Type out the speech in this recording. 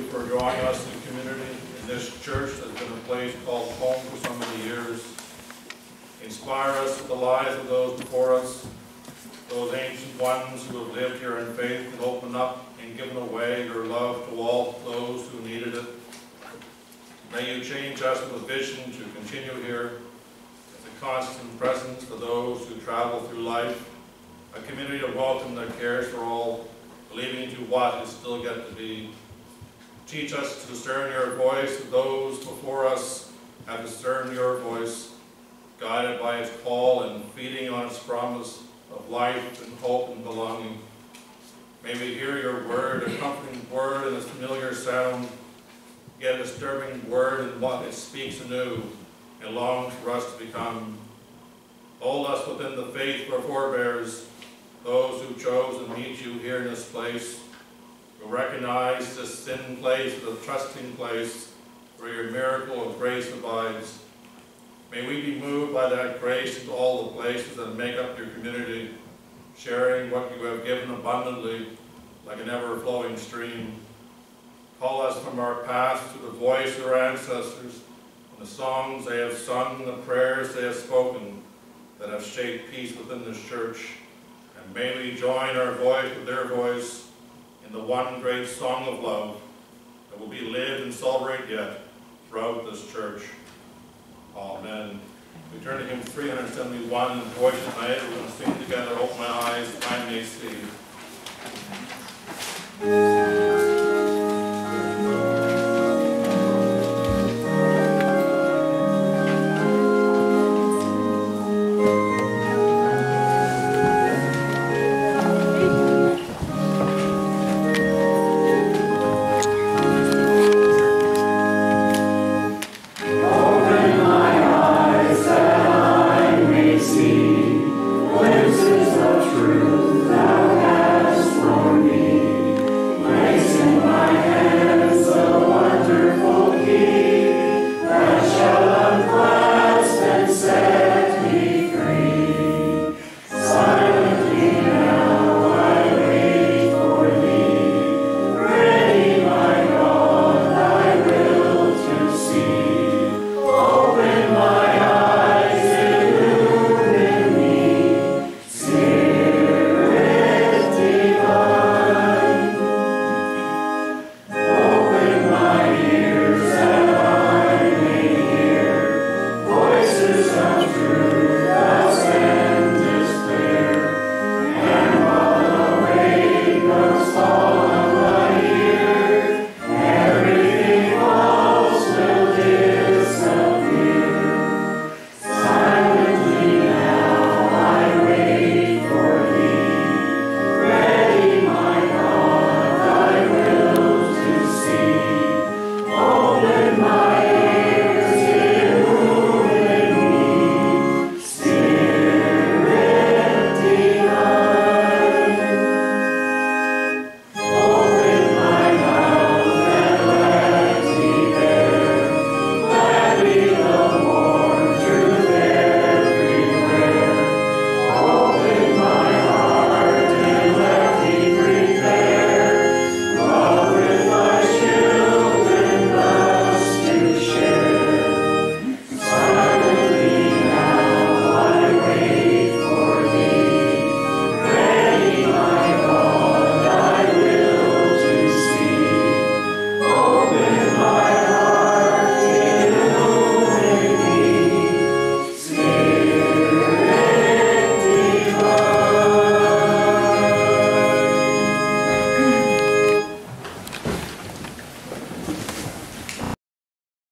for drawing us to community in this church that's been a place called home for so many years. Inspire us with the lives of those before us, those ancient ones who have lived here in faith and opened up and given away your love to all those who needed it. May you change us with a vision to continue here as a constant presence for those who travel through life, a community of welcome that cares for all, believing to what is still yet to be. Teach us to discern your voice as those before us have discerned your voice, guided by its call and feeding on its promise of life and hope and belonging. May we hear your word, a comforting word in its familiar sound, yet a disturbing word in what it speaks anew and longs for us to become. Hold us within the faith of our forebears, those who chose to meet you here in this place, who recognize this thin place as a trusting place where your miracle of grace abides. May we be moved by that grace into all the places that make up your community, sharing what you have given abundantly like an ever-flowing stream. Call us from our past to the voice of our ancestors, and the songs they have sung, the prayers they have spoken that have shaped peace within this church. And may we join our voice with their voice in the one great song of love that will be lived and celebrated yet throughout this church. Amen. We turn to hymn 371 and voice tonight. We're going to sing together, Open My Eyes, I May See.